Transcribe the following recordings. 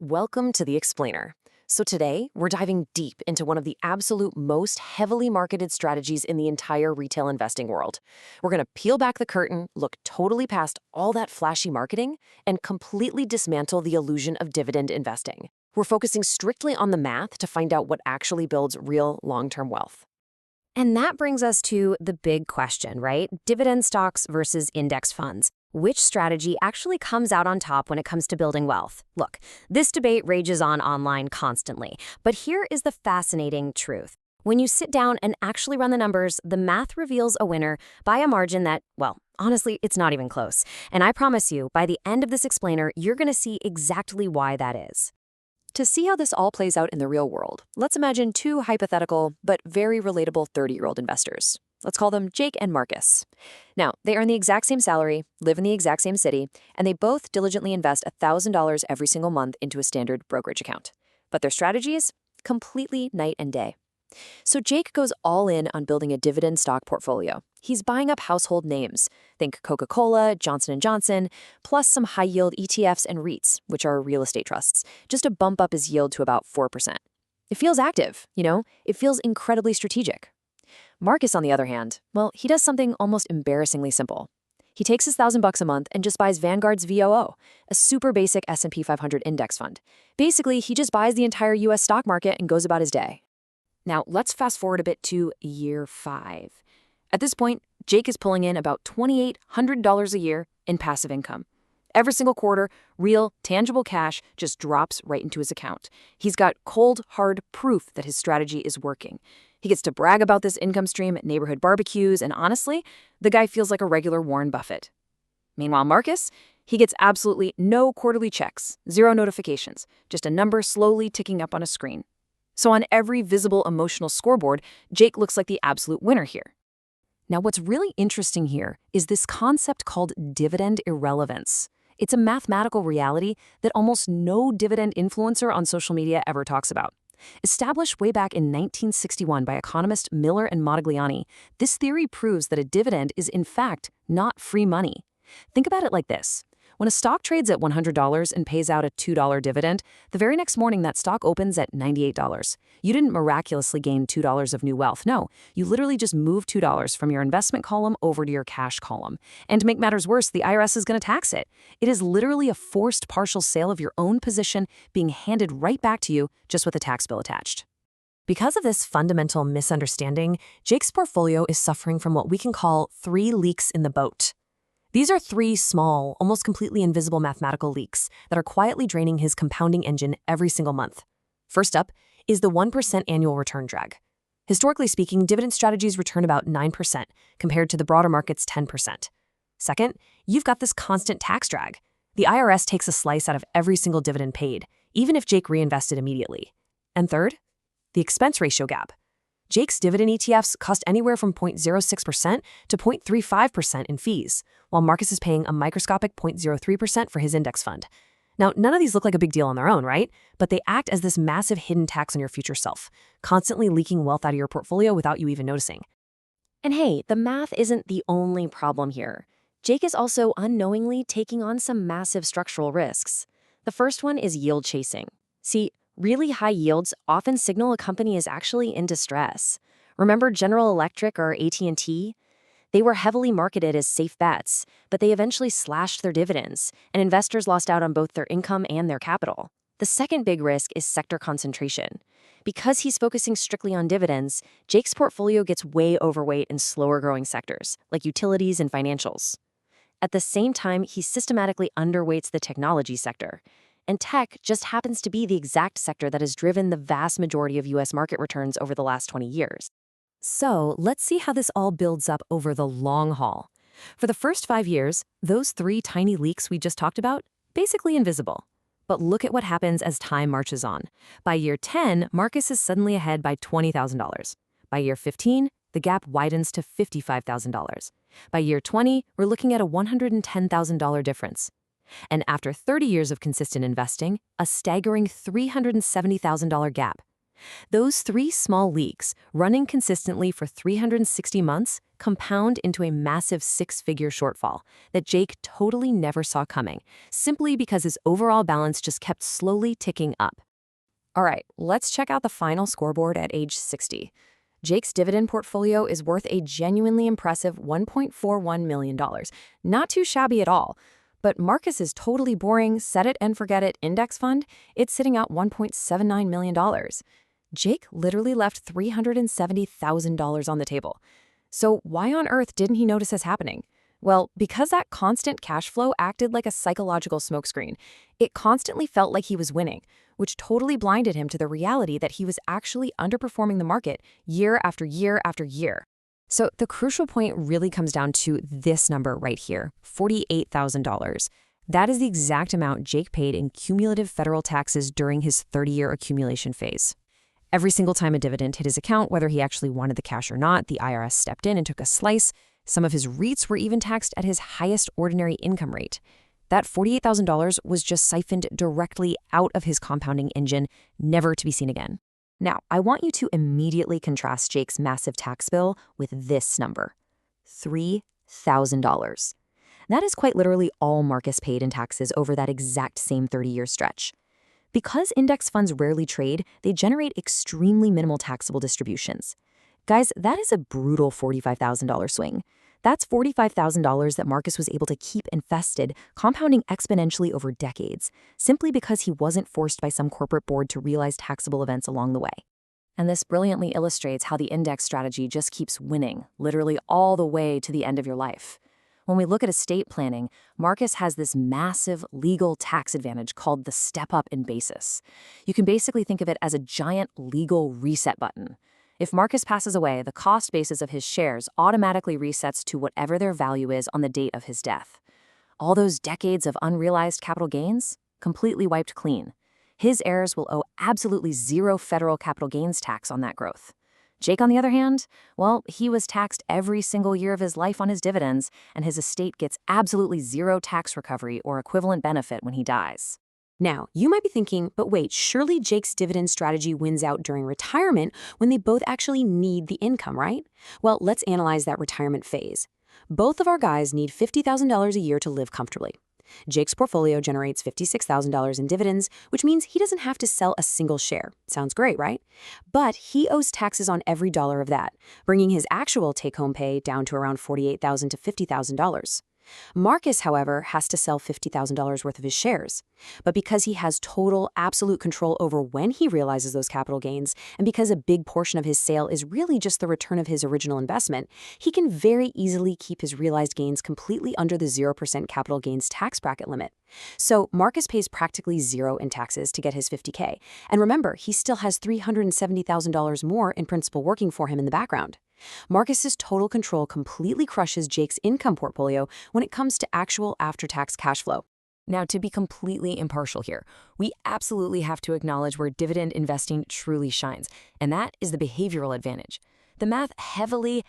Welcome to The Explainer. So today, we're diving deep into one of the absolute most heavily marketed strategies in the entire retail investing world. We're going to peel back the curtain, look totally past all that flashy marketing, and completely dismantle the illusion of dividend investing. We're focusing strictly on the math to find out what actually builds real long-term wealth. And that brings us to the big question, right? Dividend stocks versus index funds. Which strategy actually comes out on top when it comes to building wealth? Look, this debate rages on online constantly, but here is the fascinating truth. When you sit down and actually run the numbers, the math reveals a winner by a margin that, well, honestly, it's not even close. And I promise you, by the end of this explainer, you're going to see exactly why that is. To see how this all plays out in the real world, let's imagine two hypothetical but very relatable 30-year-old investors. Let's call them Jake and Marcus. Now, they earn the exact same salary, live in the exact same city, and they both diligently invest $1,000 every single month into a standard brokerage account. But their strategies? Completely night and day. So Jake goes all in on building a dividend stock portfolio. He's buying up household names. Think Coca-Cola, Johnson & Johnson, plus some high-yield ETFs and REITs, which are real estate trusts, just to bump up his yield to about 4%. It feels active, It feels incredibly strategic. Marcus, on the other hand, well, he does something almost embarrassingly simple. He takes his $1,000 a month and just buys Vanguard's VOO, a super basic S&P 500 index fund. Basically, he just buys the entire U.S. stock market and goes about his day. Now, let's fast forward a bit to year 5. At this point, Jake is pulling in about $2,800 a year in passive income. Every single quarter, real, tangible cash just drops right into his account. He's got cold, hard proof that his strategy is working. He gets to brag about this income stream at neighborhood barbecues, and honestly, the guy feels like a regular Warren Buffett. Meanwhile, Marcus, he gets absolutely no quarterly checks, 0 notifications, just a number slowly ticking up on a screen. So on every visible emotional scoreboard, Jake looks like the absolute winner here. Now, what's really interesting here is this concept called dividend irrelevance. It's a mathematical reality that almost no dividend influencer on social media ever talks about. Established way back in 1961 by economist Miller and Modigliani, this theory proves that a dividend is in fact not free money. Think about it like this. When a stock trades at $100 and pays out a $2 dividend, the very next morning that stock opens at $98. You didn't miraculously gain $2 of new wealth. No, you literally just moved $2 from your investment column over to your cash column. And to make matters worse, the IRS is going to tax it. It is literally a forced partial sale of your own position being handed right back to you, just with a tax bill attached. Because of this fundamental misunderstanding, Jake's portfolio is suffering from what we can call 3 leaks in the boat. These are 3 small, almost completely invisible mathematical leaks that are quietly draining his compounding engine every single month. First up is the 1% annual return drag. Historically speaking, dividend strategies return about 9% compared to the broader market's 10%. Second, you've got this constant tax drag. The IRS takes a slice out of every single dividend paid, even if Jake reinvested immediately. And third, the expense ratio gap. Jake's dividend ETFs cost anywhere from 0.06% to 0.35% in fees, while Marcus is paying a microscopic 0.03% for his index fund. Now, none of these look like a big deal on their own, right? But they act as this massive hidden tax on your future self, constantly leaking wealth out of your portfolio without you even noticing. And hey, the math isn't the only problem here. Jake is also unknowingly taking on some massive structural risks. The first one is yield chasing. See, really high yields often signal a company is actually in distress. Remember General Electric or AT&T? They were heavily marketed as safe bets, but they eventually slashed their dividends, and investors lost out on both their income and their capital. The second big risk is sector concentration. Because he's focusing strictly on dividends, Jake's portfolio gets way overweight in slower-growing sectors, like utilities and financials. At the same time, he systematically underweights the technology sector. And tech just happens to be the exact sector that has driven the vast majority of U.S. market returns over the last 20 years. So let's see how this all builds up over the long haul. For the first 5 years, those 3 tiny leaks we just talked about, basically invisible. But look at what happens as time marches on. By year 10, Marcus is suddenly ahead by $20,000. By year 15, the gap widens to $55,000. By year 20, we're looking at a $110,000 difference. And after 30 years of consistent investing, a staggering $370,000 gap. Those 3 small leaks, running consistently for 360 months, compound into a massive 6-figure shortfall that Jake totally never saw coming, simply because his overall balance just kept slowly ticking up. All right, let's check out the final scoreboard at age 60. Jake's dividend portfolio is worth a genuinely impressive $1.41 million. Not too shabby at all. But Marcus's totally boring set-it-and-forget-it index fund, it's sitting at $1.79 million. Jake literally left $370,000 on the table. So why on earth didn't he notice this happening? Well, because that constant cash flow acted like a psychological smokescreen. It constantly felt like he was winning, which totally blinded him to the reality that he was actually underperforming the market year after year after year. So the crucial point really comes down to this number right here, $48,000. That is the exact amount Jake paid in cumulative federal taxes during his 30-year accumulation phase. Every single time a dividend hit his account, whether he actually wanted the cash or not, the IRS stepped in and took a slice. Some of his REITs were even taxed at his highest ordinary income rate. That $48,000 was just siphoned directly out of his compounding engine, never to be seen again. Now, I want you to immediately contrast Jake's massive tax bill with this number, $3,000. That is quite literally all Marcus paid in taxes over that exact same 30-year stretch. Because index funds rarely trade, they generate extremely minimal taxable distributions. Guys, that is a brutal $45,000 swing. That's $45,000 that Marcus was able to keep invested, compounding exponentially over decades, simply because he wasn't forced by some corporate board to realize taxable events along the way. And this brilliantly illustrates how the index strategy just keeps winning, literally all the way to the end of your life. When we look at estate planning, Marcus has this massive legal tax advantage called the step up in basis. You can basically think of it as a giant legal reset button. If Marcus passes away, the cost basis of his shares automatically resets to whatever their value is on the date of his death. All those decades of unrealized capital gains, completely wiped clean. His heirs will owe absolutely zero federal capital gains tax on that growth. Jake, on the other hand, well, he was taxed every single year of his life on his dividends, and his estate gets absolutely zero tax recovery or equivalent benefit when he dies. Now, you might be thinking, but wait, surely Jake's dividend strategy wins out during retirement when they both actually need the income, right? Well, let's analyze that retirement phase. Both of our guys need $50,000 a year to live comfortably. Jake's portfolio generates $56,000 in dividends, which means he doesn't have to sell a single share. Sounds great, right? But he owes taxes on every dollar of that, bringing his actual take-home pay down to around $48,000 to $50,000. Marcus, however, has to sell $50,000 worth of his shares. But because he has total, absolute control over when he realizes those capital gains, and because a big portion of his sale is really just the return of his original investment, he can very easily keep his realized gains completely under the 0% capital gains tax bracket limit. So Marcus pays practically zero in taxes to get his $50K. And remember, he still has $370,000 more in principal working for him in the background. Marcus's total control completely crushes Jake's income portfolio when it comes to actual after-tax cash flow. Now, to be completely impartial here, we absolutely have to acknowledge where dividend investing truly shines, and that is the behavioral advantage. The math heavily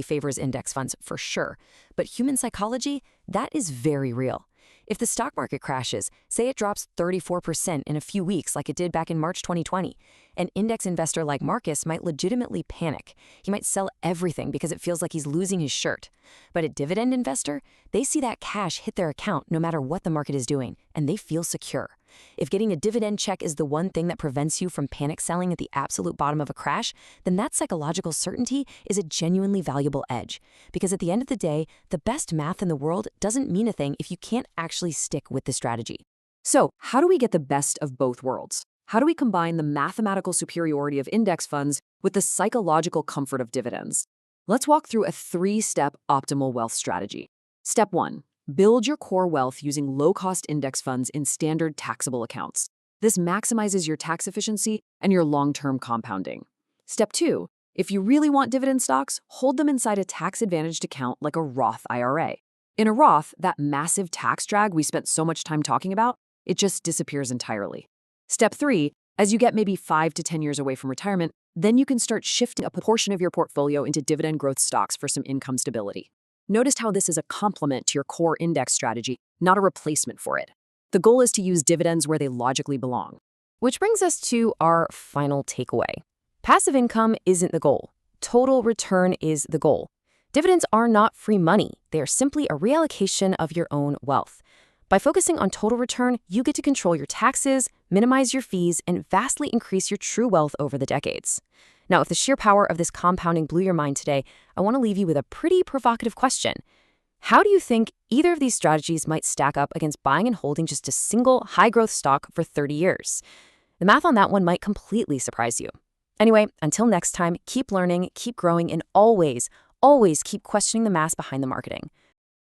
favors index funds for sure, but human psychology, that is very real. If the stock market crashes, say it drops 34% in a few weeks like it did back in March 2020, an index investor like Marcus might legitimately panic. He might sell everything because it feels like he's losing his shirt. But a dividend investor, they see that cash hit their account no matter what the market is doing, and they feel secure. If getting a dividend check is the one thing that prevents you from panic selling at the absolute bottom of a crash, then that psychological certainty is a genuinely valuable edge. Because at the end of the day, the best math in the world doesn't mean a thing if you can't actually stick with the strategy. So, how do we get the best of both worlds? How do we combine the mathematical superiority of index funds with the psychological comfort of dividends? Let's walk through a 3-step optimal wealth strategy. Step 1. Build your core wealth using low-cost index funds in standard taxable accounts. This maximizes your tax efficiency and your long-term compounding. Step 2. If you really want dividend stocks, hold them inside a tax-advantaged account like a Roth IRA. In a Roth, that massive tax drag we spent so much time talking about, it just disappears entirely. Step 3. As you get maybe 5 to 10 years away from retirement, then you can start shifting a portion of your portfolio into dividend growth stocks for some income stability. Notice how this is a complement to your core index strategy, not a replacement for it. The goal is to use dividends where they logically belong. Which brings us to our final takeaway. Passive income isn't the goal. Total return is the goal. Dividends are not free money. They are simply a reallocation of your own wealth. By focusing on total return, you get to control your taxes, minimize your fees, and vastly increase your true wealth over the decades. Now, if the sheer power of this compounding blew your mind today, I want to leave you with a pretty provocative question. How do you think either of these strategies might stack up against buying and holding just a single high-growth stock for 30 years? The math on that one might completely surprise you. Anyway, until next time, keep learning, keep growing, and always keep questioning the math behind the marketing.